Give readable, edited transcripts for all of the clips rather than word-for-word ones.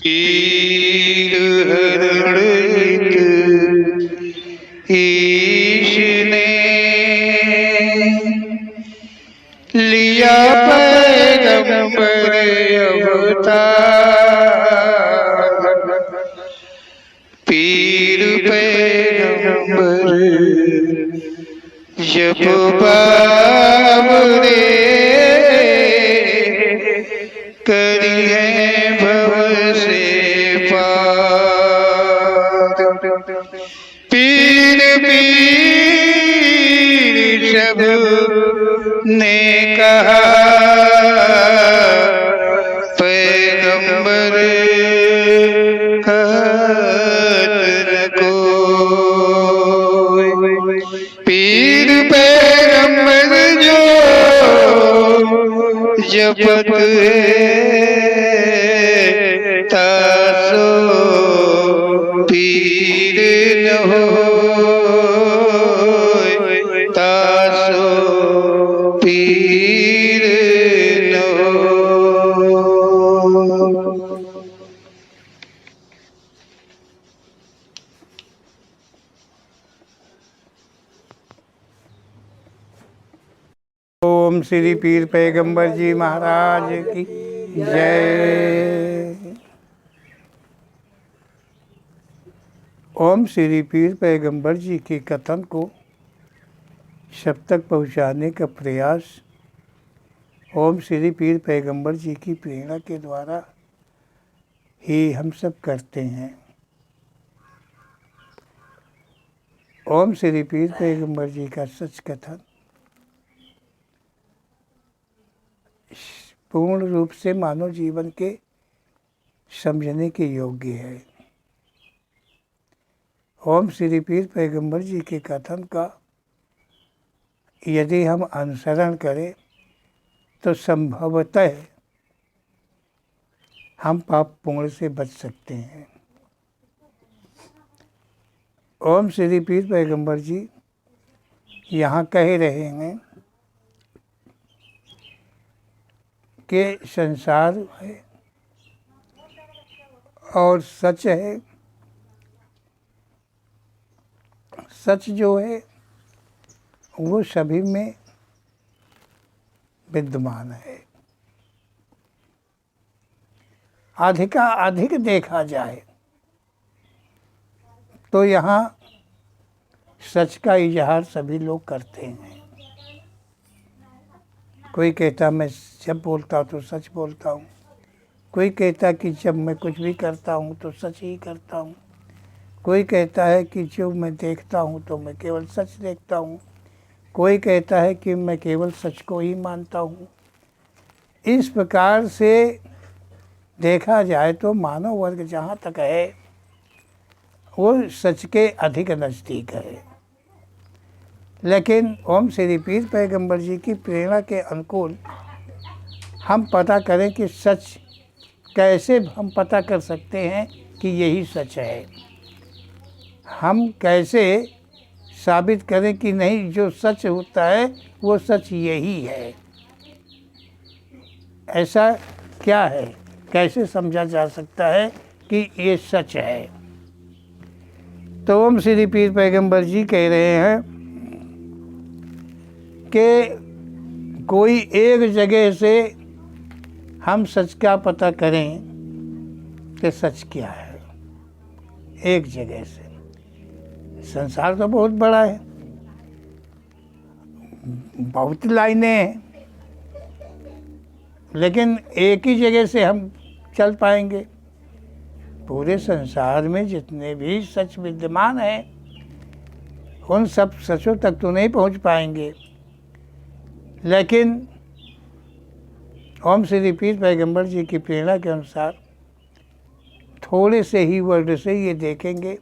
पीर हरण ईश ने लिया पैगंबर अवतार। पीर पैगंबर जब बाबरे करी है भव से पार। पीर पीर सब ने कहा पैगंबर कहत न कोई। पीर पैगंबर जो जपत है तासो पीर न होय, तासो पीर न होय। ओम श्री पीर पैगंबर जी महाराज की जय। ओम श्री पीर पैगंबर जी के कथन को सब तक पहुँचाने का प्रयास ओम श्री पीर पैगंबर जी की प्रेरणा के द्वारा ही हम सब करते हैं। ओम श्री पीर पैगंबर जी का सच कथन पूर्ण रूप से मानव जीवन के समझने के योग्य है। ओम श्री पीर पैगंबर जी के कथन का यदि हम अनुसरण करें तो संभवतः हम पाप पुण्य से बच सकते हैं। ओम श्री पीर पैगंबर जी यहाँ कह रहे हैं कि संसार है और सच है। सच जो है वो सभी में विद्यमान है। अधिक देखा जाए तो यहाँ सच का इजहार सभी लोग करते हैं। कोई कहता मैं जब बोलता हूँ तो सच बोलता हूँ, कोई कहता कि जब मैं कुछ भी करता हूँ तो सच ही करता हूँ, कोई कहता है कि जो मैं देखता हूँ तो मैं केवल सच देखता हूँ, कोई कहता है कि मैं केवल सच को ही मानता हूँ। इस प्रकार से देखा जाए तो मानव वर्ग जहाँ तक है वो सच के अधिक नज़दीक है। लेकिन ओम श्री पीर पैगंबर जी की प्रेरणा के अनुकूल हम पता करें कि सच कैसे हम पता कर सकते हैं कि यही सच है। हम कैसे साबित करें कि नहीं जो सच होता है वो सच यही है। ऐसा क्या है, कैसे समझा जा सकता है कि ये सच है। तो ओम श्री पीर पैगंबर जी कह रहे हैं कि कोई एक जगह से हम सच का पता करें कि सच क्या है। एक जगह से, संसार तो बहुत बड़ा है, बहुत लाइनें हैं, लेकिन एक ही जगह से हम चल पाएंगे। पूरे संसार में जितने भी सच विद्यमान हैं उन सब सचों तक तो नहीं पहुंच पाएंगे। लेकिन ओम श्री पीर पैगंबर जी की प्रेरणा के अनुसार थोड़े से ही वर्ड से ये देखेंगे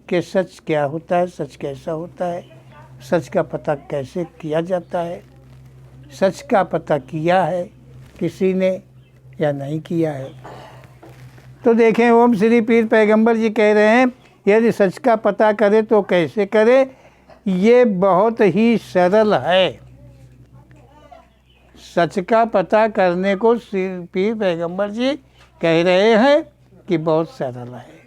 कि सच क्या होता है, सच कैसा होता है, सच का पता कैसे किया जाता है, सच का पता किया है किसी ने या नहीं किया है। तो देखें ओम श्री पीर पैगंबर जी कह रहे हैं यदि सच का पता करे तो कैसे करे। ये बहुत ही सरल है। सच का पता करने को पीर पैगंबर जी कह रहे हैं कि बहुत सरल है।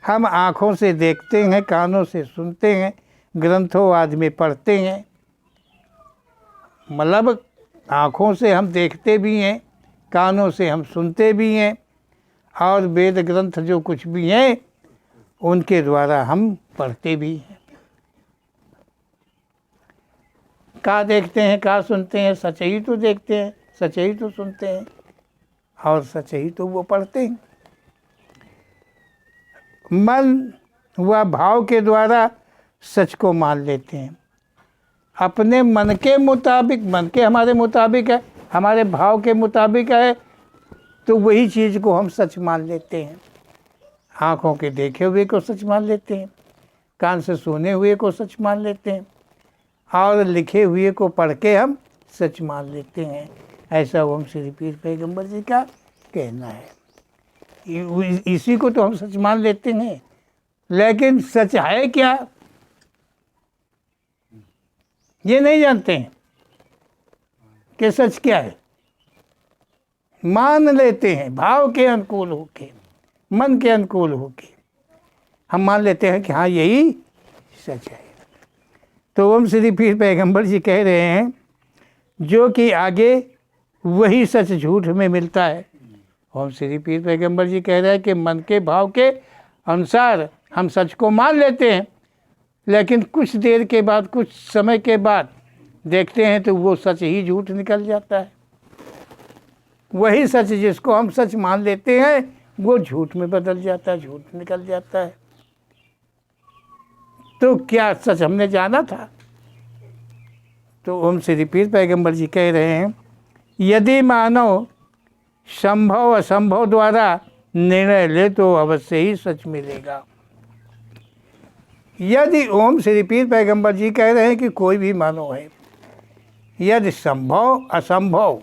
हम आँखों से देखते हैं, कानों से सुनते हैं, ग्रंथों आदि में पढ़ते हैं, मतलब आँखों से हम देखते भी हैं, कानों से हम सुनते भी हैं, और वेद ग्रंथ जो कुछ भी हैं उनके द्वारा हम पढ़ते भी हैं। का देखते हैं, का सुनते हैं, सच ही तो देखते हैं, सच ही तो सुनते हैं, और सच ही तो वो पढ़ते हैं। मन व भाव के द्वारा सच को मान लेते हैं। अपने मन के मुताबिक, मन के हमारे मुताबिक है, हमारे भाव के मुताबिक है, तो वही चीज़ को हम सच मान लेते हैं। आँखों के देखे हुए को सच मान लेते हैं, कान से सुने हुए को सच मान लेते हैं, और लिखे हुए को पढ़ के हम सच मान लेते हैं। ऐसा ओम श्री पीर पैगंबर जी का कहना है। इसी को तो हम सच मान लेते हैं, लेकिन सच है क्या ये नहीं जानते हैं कि सच क्या है। मान लेते हैं भाव के अनुकूल होके, मन के अनुकूल होके हम मान लेते हैं कि हाँ यही सच है। तो ओम श्री पीर पैगंबर जी कह रहे हैं जो कि आगे वही सच झूठ में मिलता है। ओम श्री पीर पैगंबर जी कह रहे हैं कि मन के भाव के अनुसार हम सच को मान लेते हैं, लेकिन कुछ देर के बाद, कुछ समय के बाद देखते हैं तो वो सच ही झूठ निकल जाता है। वही सच जिसको हम सच मान लेते हैं वो झूठ में बदल जाता है, झूठ निकल जाता है। तो क्या सच हमने जाना था? तो ओम श्री पीर पैगंबर जी कह रहे हैं यदि मानव संभव असंभव द्वारा निर्णय ले तो अवश्य ही सच मिलेगा। यदि ओम श्री पीर पैगंबर जी कह रहे हैं कि कोई भी मानव है, यदि संभव असंभव,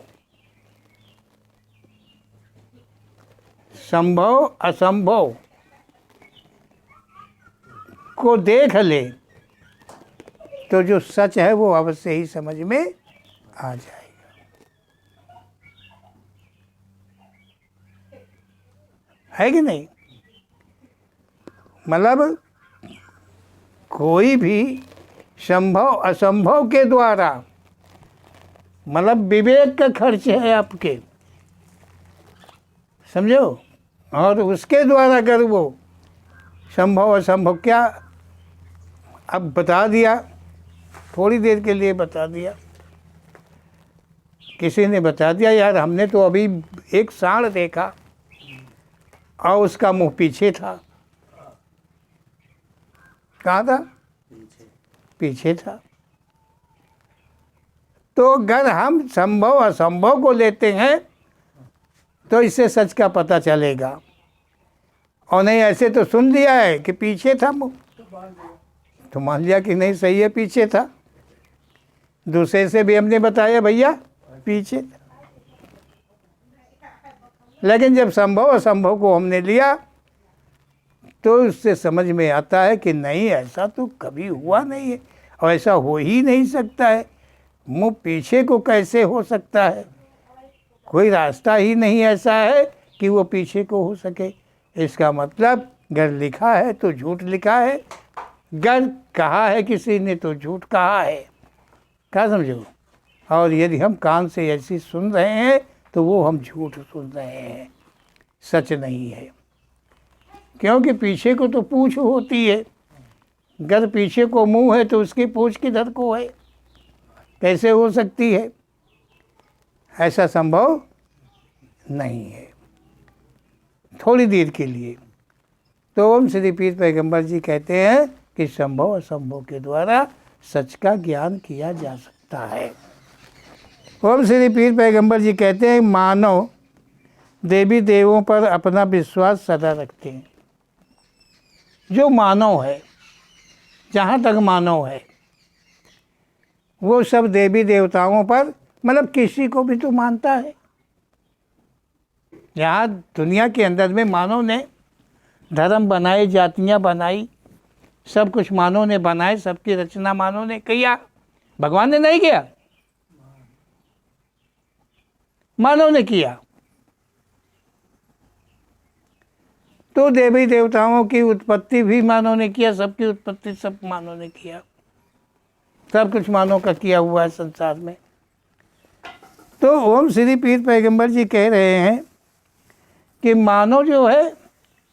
संभव असंभव को देख ले तो जो सच है वो अवश्य ही समझ में आ जाएगा। है कि नहीं? मतलब कोई भी संभव असंभव के द्वारा, मतलब विवेक का खर्च है आपके, समझो, और उसके द्वारा अगर वो संभव असंभव क्या अब बता दिया, थोड़ी देर के लिए बता दिया, किसी ने बता दिया यार हमने तो अभी एक सांड देखा और उसका मुंह पीछे था। कहाँ था? पीछे था। तो अगर हम संभव असंभव को लेते हैं तो इससे सच का पता चलेगा, और नहीं ऐसे तो सुन लिया है कि पीछे था मुंह, तो मान लिया कि नहीं सही है पीछे था। दूसरे से भी हमने बताया भैया पीछे था, लेकिन जब संभव असंभव को हमने लिया तो उससे समझ में आता है कि नहीं ऐसा तो कभी हुआ नहीं है और ऐसा हो ही नहीं सकता है। मुंह पीछे को कैसे हो सकता है? कोई रास्ता ही नहीं ऐसा है कि वो पीछे को हो सके। इसका मतलब गर लिखा है तो झूठ लिखा है, गर कहा है किसी ने तो झूठ कहा है। क्या समझो? और यदि हम कान से ऐसी सुन रहे हैं तो वो हम झूठ सुन रहे हैं, सच नहीं है। क्योंकि पीछे को तो पूँछ होती है, गर पीछे को मुंह है तो उसकी पूँछ किधर को है? कैसे हो सकती है? ऐसा संभव नहीं है। थोड़ी देर के लिए तो ओम श्री पीर पैगंबर जी कहते हैं कि संभव असंभव के द्वारा सच का ज्ञान किया जा सकता है। ओम श्री पीर पैगंबर जी कहते हैं मानव देवी देवों पर अपना विश्वास सदा रखते हैं। जो मानव है, जहाँ तक मानव है, वो सब देवी देवताओं पर, मतलब किसी को भी तो मानता है। यहाँ दुनिया के अंदर में मानव ने धर्म बनाए, जातियाँ बनाई, सब कुछ मानव ने बनाए, सबकी रचना मानव ने किया, भगवान ने नहीं किया। मानव ने किया। तो देवी देवताओं की उत्पत्ति भी मानव ने किया, सबकी उत्पत्ति सब मानव ने किया, सब कुछ मानव का किया हुआ है संसार में। तो ओम श्री पीर पैगंबर जी कह रहे हैं कि मानव जो है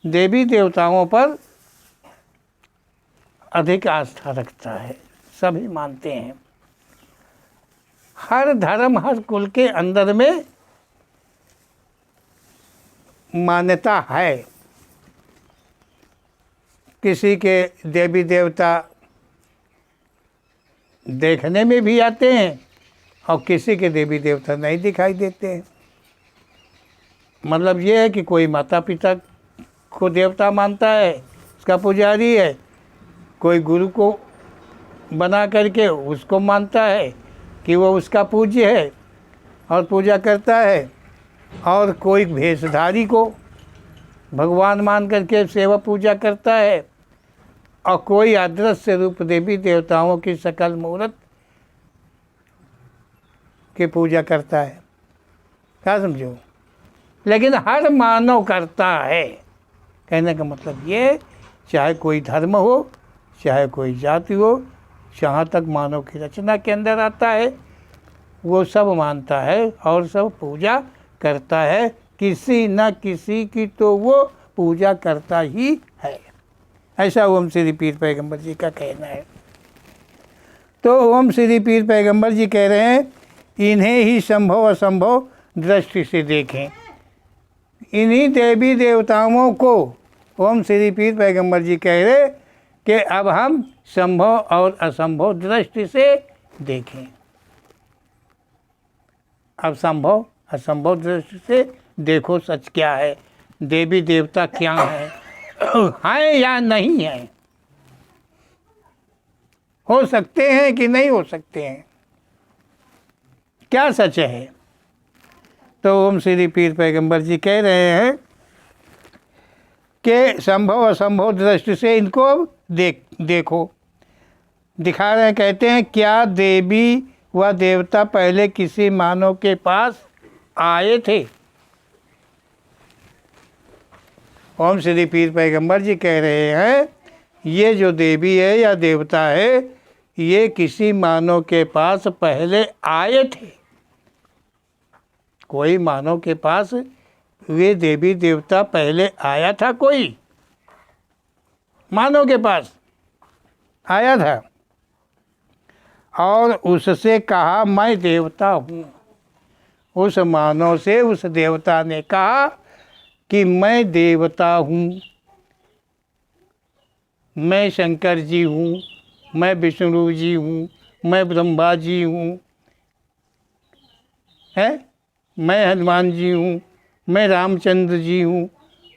देवी देवताओं पर अधिक आस्था रखता है, सभी मानते हैं। हर धर्म हर कुल के अंदर में मान्यता है। किसी के देवी देवता देखने में भी आते हैं और किसी के देवी देवता नहीं दिखाई देते हैं। मतलब ये है कि कोई माता पिता को देवता मानता है, उसका पुजारी है, कोई गुरु को बना करके उसको मानता है कि वो उसका पूज्य है और पूजा करता है, और कोई भेषधारी को भगवान मान करके सेवा पूजा करता है, और कोई अदृश्य रूप देवी देवताओं की सकल मूर्त की पूजा करता है। क्या समझो? लेकिन हर मानव करता है। कहने का मतलब ये, चाहे कोई धर्म हो, चाहे कोई जाति हो, जहाँ तक मानव की रचना के अंदर आता है वो सब मानता है और सब पूजा करता है। किसी न किसी की तो वो पूजा करता ही है। ऐसा ओम श्री पीर पैगंबर जी का कहना है। तो ओम श्री पीर पैगंबर जी कह रहे हैं, इन्हें ही संभव असंभव दृष्टि से देखें। इन्हीं देवी देवताओं को ओम श्री पीर पैगंबर जी कह रहे कि अब हम संभव और असंभव दृष्टि से देखें। अब संभव असंभव दृष्टि से देखो, सच क्या है, देवी देवता क्या है, हैं या नहीं है, हो सकते हैं कि नहीं हो सकते हैं, क्या सच है। तो ओम श्री पीर पैगंबर जी कह रहे हैं कि संभव असंभव दृष्टि से इनको अब देखो, दिखा रहे हैं। कहते हैं, क्या देवी व देवता पहले किसी मानव के पास आए थे? ओम श्री पीर पैगंबर जी कह रहे हैं, ये जो देवी है या देवता है, ये किसी मानव के पास पहले आए थे। कोई मानव के पास वे देवी देवता पहले आया था, कोई मानव के पास आया था और उससे कहा मैं देवता हूँ। उस मानव से उस देवता ने कहा कि मैं देवता हूँ, मैं शंकर जी हूँ, मैं विष्णु जी हूँ, मैं ब्रह्मा जी हूँ, मैं हनुमान जी हूँ, मैं रामचंद्र जी हूँ,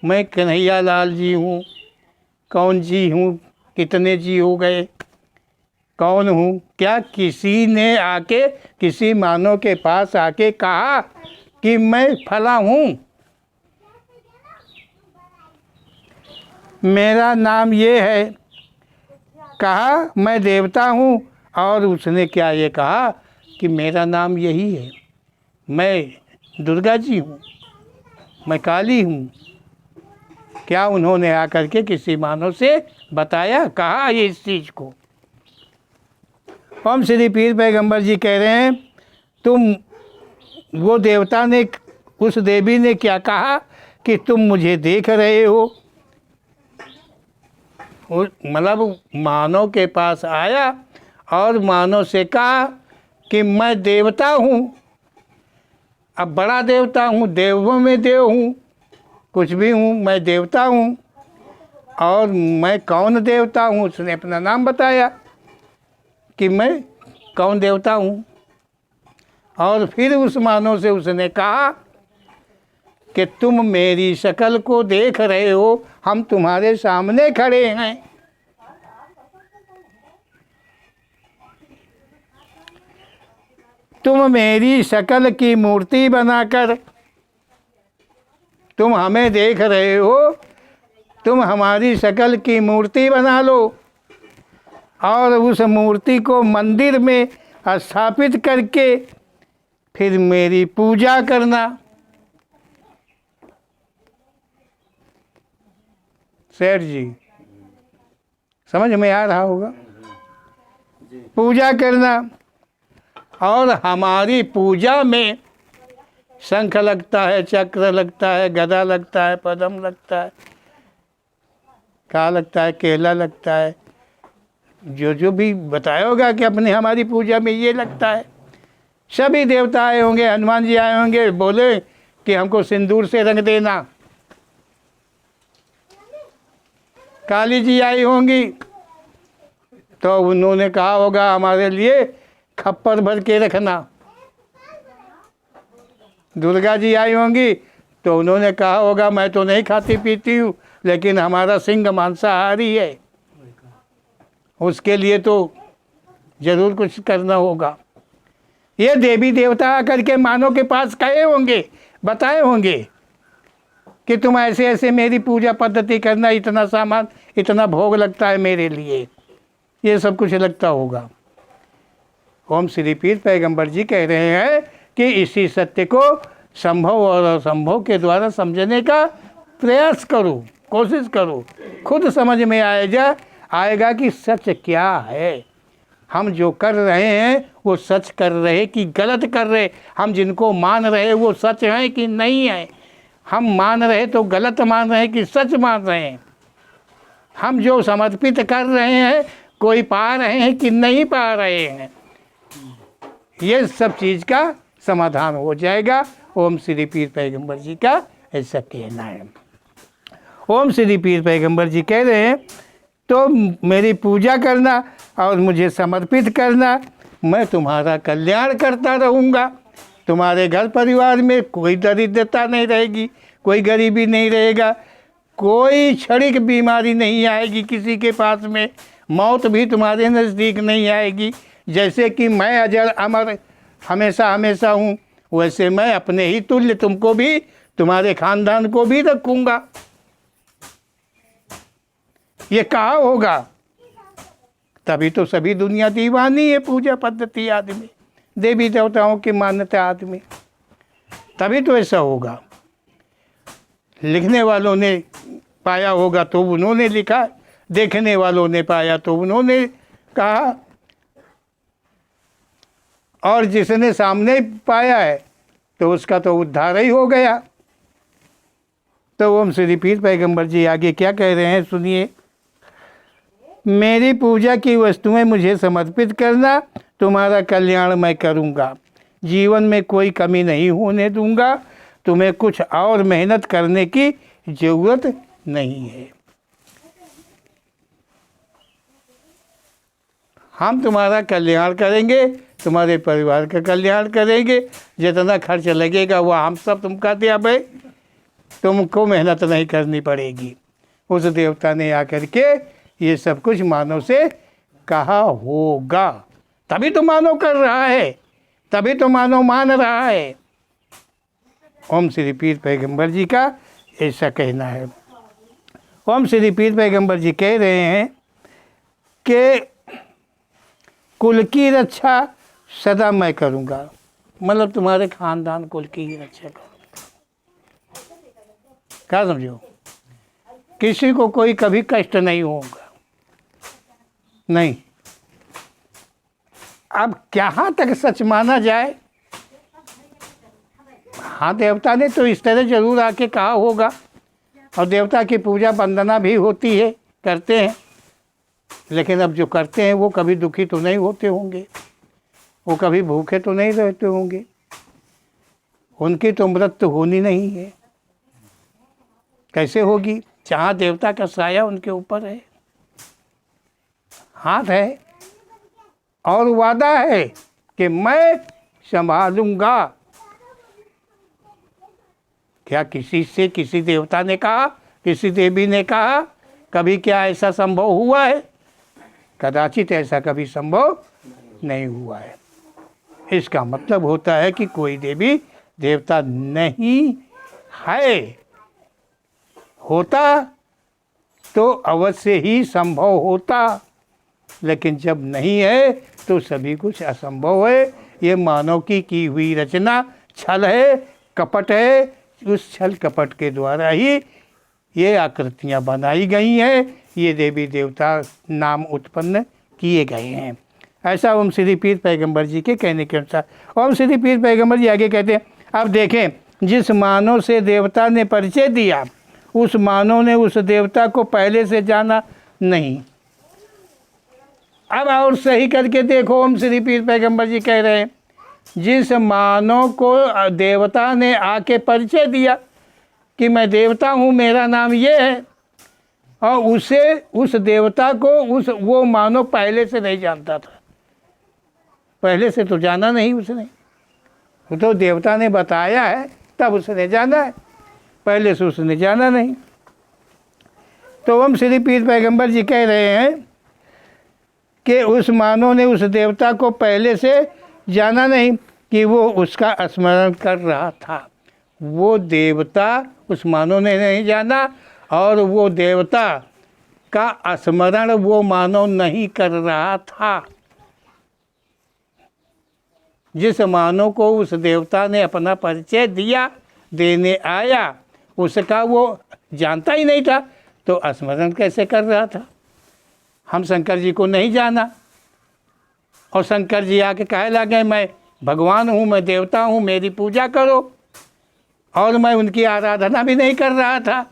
मैं कन्हैया लाल जी हूँ। कौन जी हूँ, कितने जी हो गए, कौन हूँ? क्या किसी ने आके किसी मानव के पास आके कहा कि मैं फला हूँ, मेरा नाम ये है, कहा मैं देवता हूँ? और उसने क्या ये कहा कि मेरा नाम यही है, मैं दुर्गा जी हूँ, मैं काली हूँ? क्या उन्होंने आकर के किसी मानव से बताया, कहा ये इस चीज़ को? ओम श्री पीर पैगंबर जी कह रहे हैं, तुम, वो देवता ने, उस देवी ने क्या कहा कि तुम मुझे देख रहे हो। मतलब मानव के पास आया और मानव से कहा कि मैं देवता हूँ, अब बड़ा देवता हूँ, देवों में देव हूँ, कुछ भी हूँ, मैं देवता हूँ। और मैं कौन देवता हूँ, उसने अपना नाम बताया कि मैं कौन देवता हूँ। और फिर उस मानव से उसने कहा कि तुम मेरी शक्ल को देख रहे हो, हम तुम्हारे सामने खड़े हैं। तुम मेरी शक्ल की मूर्ति बनाकर तुम हमें देख रहे हो, तुम हमारी शक्ल की मूर्ति बना लो और उस मूर्ति को मंदिर में स्थापित करके फिर मेरी पूजा करना। सेठ जी समझ में आ रहा होगा। पूजा करना, और हमारी पूजा में शंख लगता है, चक्र लगता है, गदा लगता है, पद्म लगता है, क्या लगता है, केला लगता है, जो जो भी बताया होगा कि अपने हमारी पूजा में ये लगता है। सभी देवता आए होंगे, हनुमान जी आए होंगे, बोले कि हमको सिंदूर से रंग देना। काली जी आई होंगी तो उन्होंने कहा होगा हमारे लिए खप्पर भर के रखना। दुर्गा जी आई होंगी तो उन्होंने कहा होगा मैं तो नहीं खाती पीती हूँ, लेकिन हमारा सिंह मांसाहारी है, उसके लिए तो जरूर कुछ करना होगा। ये देवी देवता आकर के मानव के पास कहे होंगे, बताए होंगे कि तुम ऐसे ऐसे मेरी पूजा पद्धति करना, इतना सामान, इतना भोग लगता है मेरे लिए, ये सब कुछ लगता होगा। ओम श्री पीर पैगंबर जी कह रहे हैं कि इसी सत्य को संभव और असंभव के द्वारा समझने का प्रयास करो, कोशिश करो, खुद समझ में आएगा कि सच क्या है। हम जो कर रहे हैं वो सच कर रहे कि गलत कर रहे, हम जिनको मान रहे वो सच हैं कि नहीं है, हम मान रहे तो गलत मान रहे हैं कि सच मान रहे हैं, हम जो समर्पित कर रहे हैं कोई पा रहे हैं कि नहीं पा रहे हैं, ये सब चीज़ का समाधान हो जाएगा। ओम श्री पीर पैगंबर जी का ऐसा कहना है। ओम श्री पीर पैगंबर जी कह रहे हैं तो मेरी पूजा करना और मुझे समर्पित करना, मैं तुम्हारा कल्याण करता रहूँगा। तुम्हारे घर परिवार में कोई दरिद्रता नहीं रहेगी, कोई गरीबी नहीं रहेगा, कोई क्षणिक बीमारी नहीं आएगी किसी के पास में, मौत भी तुम्हारे नज़दीक नहीं आएगी। जैसे कि मैं अजर अमर हमेशा हमेशा हूँ, वैसे मैं अपने ही तुल्य तुमको भी, तुम्हारे खानदान को भी रखूँगा। ये कहा होगा तभी तो सभी दुनिया दीवानी है पूजा पद्धति आदमी, देवी देवताओं की मान्यता आदमी, तभी तो ऐसा होगा। लिखने वालों ने पाया होगा तो उन्होंने लिखा, देखने वालों ने पाया तो उन्होंने कहा, और जिसने सामने पाया है तो उसका तो उद्धार ही हो गया। तो ओम श्री पीर पैगंबर जी आगे क्या कह रहे हैं सुनिए। मेरी पूजा की वस्तुएं मुझे समर्पित करना, तुम्हारा कल्याण मैं करूंगा, जीवन में कोई कमी नहीं होने दूंगा, तुम्हें कुछ और मेहनत करने की ज़रूरत नहीं है। हम तुम्हारा कल्याण करेंगे, तुम्हारे परिवार का कल्याण करेंगे, जितना खर्च लगेगा वह हम सब तुमका दिया भाई, तुमको मेहनत नहीं करनी पड़ेगी। उस देवता ने आकर के ये सब कुछ मानव से कहा होगा, तभी तो मानव कर रहा है, तभी तो मानव मान रहा है। ओम श्री पीर पैगंबर जी का ऐसा कहना है। ओम श्री पीर पैगंबर जी कह रहे हैं कि कुल की रक्षा सदा मैं करूँगा, मतलब तुम्हारे खानदान कुल की ही रक्षा करूँगा। क्या समझो, किसी को कोई कभी कष्ट नहीं होगा, नहीं। अब कहाँ तक सच माना जाए, हाँ देवता ने तो इस तरह जरूर आके कहा होगा, और देवता की पूजा वंदना भी होती है, करते हैं, लेकिन अब जो करते हैं वो कभी दुखी तो नहीं होते होंगे, वो कभी भूखे तो नहीं रहते होंगे, उनकी तो मृत्यु होनी नहीं है। कैसे होगी, जहाँ देवता का साया उनके ऊपर है, हाथ है और वादा है कि मैं संभालूंगा। क्या किसी से किसी देवता ने कहा, किसी देवी ने कहा, कभी क्या ऐसा संभव हुआ है? कदाचित ऐसा कभी संभव नहीं हुआ है। इसका मतलब होता है कि कोई देवी देवता नहीं है, होता तो अवश्य ही संभव होता, लेकिन जब नहीं है तो सभी कुछ असंभव है। ये मानव की हुई रचना छल है, कपट है। उस छल कपट के द्वारा ही ये आकृतियाँ बनाई गई हैं, ये देवी देवता नाम उत्पन्न किए गए हैं। ऐसा ओम श्री पीर पैगंबर जी के कहने के अनुसार। ओम श्री पीर पैगंबर जी आगे कहते हैं, अब देखें, जिस मानव से देवता ने परिचय दिया उस मानव ने उस देवता को पहले से जाना नहीं। अब और सही करके देखो, ओम श्री पीर पैगंबर जी कह रहे हैं, जिस मानव को देवता ने आके परिचय दिया कि मैं देवता हूँ, मेरा नाम ये है, और उसे उस देवता को वो मानव पहले से नहीं जानता था। पहले से तो जाना नहीं उसने, वो तो देवता ने बताया है तब उसने जाना है, पहले से उसने जाना नहीं। तो ओम श्री पीर पैगंबर जी कह रहे हैं कि उस मानव ने उस देवता को पहले से जाना नहीं कि वो उसका स्मरण कर रहा था। वो देवता उस मानव ने नहीं जाना और वो देवता का स्मरण वो मानव नहीं कर रहा था। जिस मानव को उस देवता ने अपना परिचय देने आया उसका वो जानता ही नहीं था, तो स्मरण कैसे कर रहा था। हम शंकर जी को नहीं जाना और शंकर जी आके कहे लगे मैं भगवान हूँ, मैं देवता हूँ, मेरी पूजा करो, और मैं उनकी आराधना भी नहीं कर रहा था।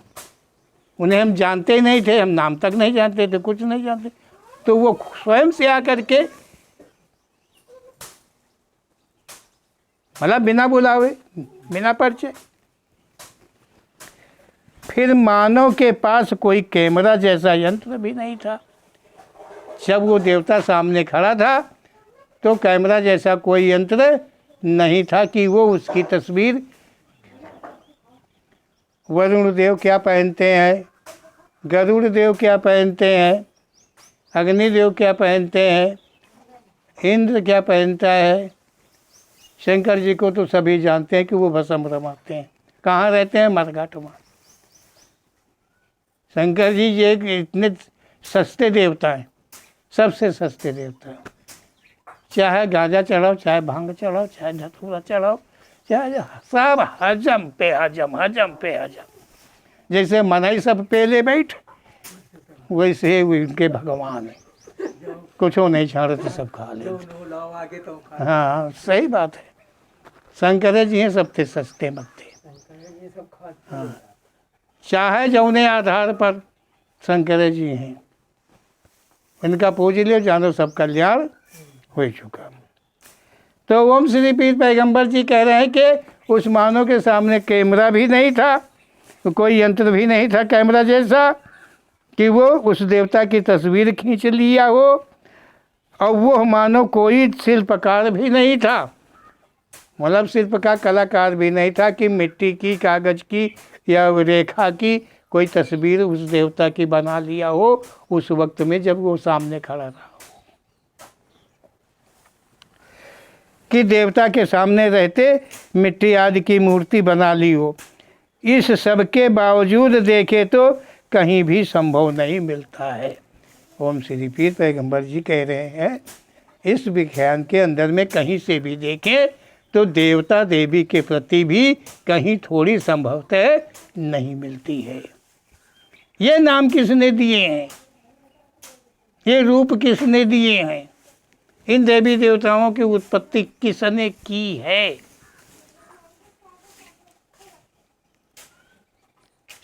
उन्हें हम जानते ही नहीं थे, हम नाम तक नहीं जानते थे, कुछ नहीं जानते। तो वो स्वयं से आकर के, मतलब बिना बुलावे, बिना परिचय। फिर मानव के पास कोई कैमरा जैसा यंत्र भी नहीं था। जब वो देवता सामने खड़ा था तो कैमरा जैसा कोई यंत्र नहीं था कि वो उसकी तस्वीर। वरुण देव क्या पहनते हैं, गरुड़ देव क्या पहनते हैं, अग्निदेव क्या पहनते हैं, इंद्र क्या पहनता है, शंकर जी को तो सभी जानते हैं कि वो भस्म रमाते हैं। कहाँ रहते हैं, मरघाट में। शंकर जी ये इतने सस्ते देवता हैं, सबसे सस्ते देवता हैं। चाहे गांजा चढ़ाओ, चाहे भांग चढ़ाओ, चाहे धतूरा चढ़ाओ, चाहे सब हजम पे हजम, हजम पे हजम। जैसे मनाई सब पेले बैठ, वैसे उनके भगवान है, कुछ नहीं छाड़ते, सब खा लेते। हाँ सही बात है, शंकर जी हैं सबसे सस्ते मत्ते। हाँ, चाहे जौने आधार पर शंकर जी हैं, इनका पूज लियो, जानो सब कल्याण हो चुका। तो ओम श्री पीर पैगंबर जी कह रहे हैं कि उस मानव के सामने कैमरा भी नहीं था, कोई यंत्र भी नहीं था कैमरा जैसा कि वो उस देवता की तस्वीर खींच लिया हो, और वो मानव कोई शिल्पकार भी नहीं था, मतलब शिल्प का कलाकार भी नहीं था कि मिट्टी की, कागज की या रेखा की कोई तस्वीर उस देवता की बना लिया हो उस वक्त में जब वो सामने खड़ा रहा हो, कि देवता के सामने रहते मिट्टी आदि की मूर्ति बना ली हो। इस सब के बावजूद देखे तो कहीं भी संभव नहीं मिलता है। ओम श्री पीर पैगंबर जी कह रहे हैं, इस विज्ञान के अंदर में कहीं से भी देखें तो देवता देवी के प्रति भी कहीं थोड़ी संभवतः नहीं मिलती है। ये नाम किसने दिए हैं, ये रूप किसने दिए हैं, इन देवी देवताओं की उत्पत्ति किसने की है।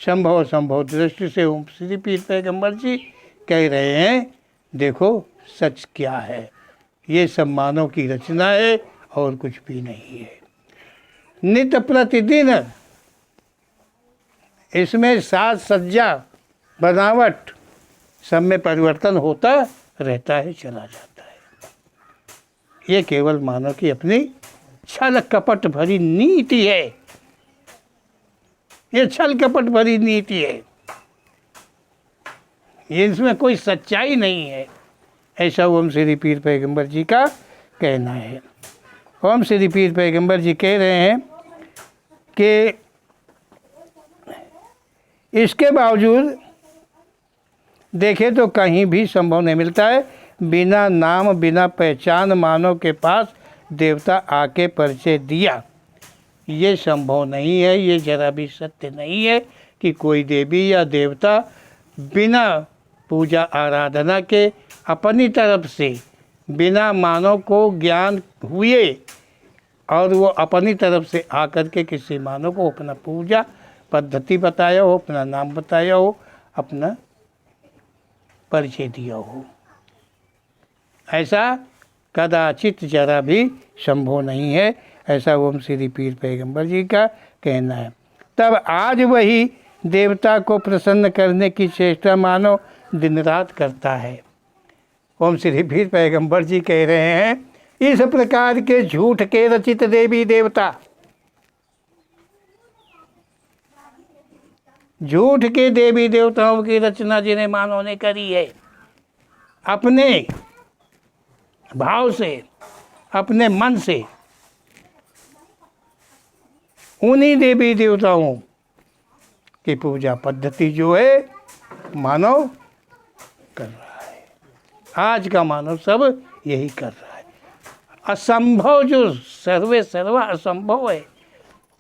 संभव असंभव दृष्टि से ओम श्री पीर पैगंबर जी कह रहे हैं, देखो सच क्या है, ये सब मानव की रचना है और कुछ भी नहीं है। नित्य प्रतिदिन इसमें साज सज्जा बनावट सब में परिवर्तन होता रहता है, चला जाता है। ये केवल मानव की अपनी छल कपट भरी नीति है, ये छल कपट भरी नीति है, ये इसमें कोई सच्चाई नहीं है। ऐसा ओम श्री पीर पैगंबर जी का कहना है। ओम श्री पीर पैगंबर जी कह रहे हैं कि इसके बावजूद देखे तो कहीं भी संभव नहीं मिलता है। बिना नाम बिना पहचान मानव के पास देवता आके परिचय दिया, ये संभव नहीं है। ये जरा भी सत्य नहीं है कि कोई देवी या देवता बिना पूजा आराधना के अपनी तरफ से, बिना मानव को ज्ञान हुए और वो अपनी तरफ से आकर के किसी मानव को अपना पूजा पद्धति बताया हो, अपना नाम बताया हो, अपना परिचय दिया हो, ऐसा कदाचित जरा भी संभव नहीं है। ऐसा ओम श्री पीर पैगंबर जी का कहना है। तब आज वही देवता को प्रसन्न करने की चेष्टा मानव दिन रात करता है। ओम श्री पीर पैगंबर जी कह रहे हैं, इस प्रकार के झूठ के रचित देवी देवता, झूठ के देवी देवताओं की रचना जिन्हें मानव ने करी है, अपने भाव से, अपने मन से, उन्हीं देवी देवताओं की पूजा पद्धति जो है मानव कर रहा है। आज का मानव सब यही कर रहा है। असंभव जो सर्वे सर्वा असंभव है,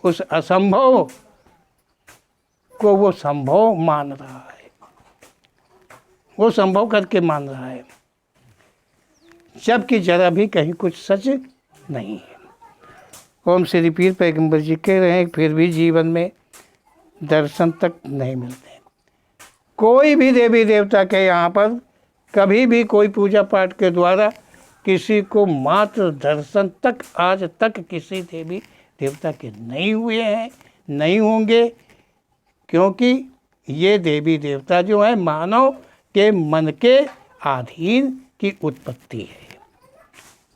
उस असंभव को वो संभव मान रहा है, वो संभव करके मान रहा है, जबकि जरा भी कहीं कुछ सच नहीं है। ओम श्री पीर पैगंबर जी कह रहे हैं, फिर भी जीवन में दर्शन तक नहीं मिलते। कोई भी देवी देवता के यहाँ पर कभी भी कोई पूजा पाठ के द्वारा किसी को मात्र दर्शन तक आज तक किसी देवी देवता के नहीं हुए हैं, नहीं होंगे, क्योंकि ये देवी देवता जो है मानव के मन के अधीन की उत्पत्ति है।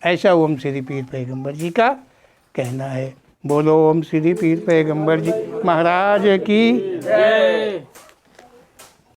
ऐसा ओम श्री पीर पैगंबर जी का कहना है। बोलो ओम श्री पीर पैगंबर जी महाराज की जय।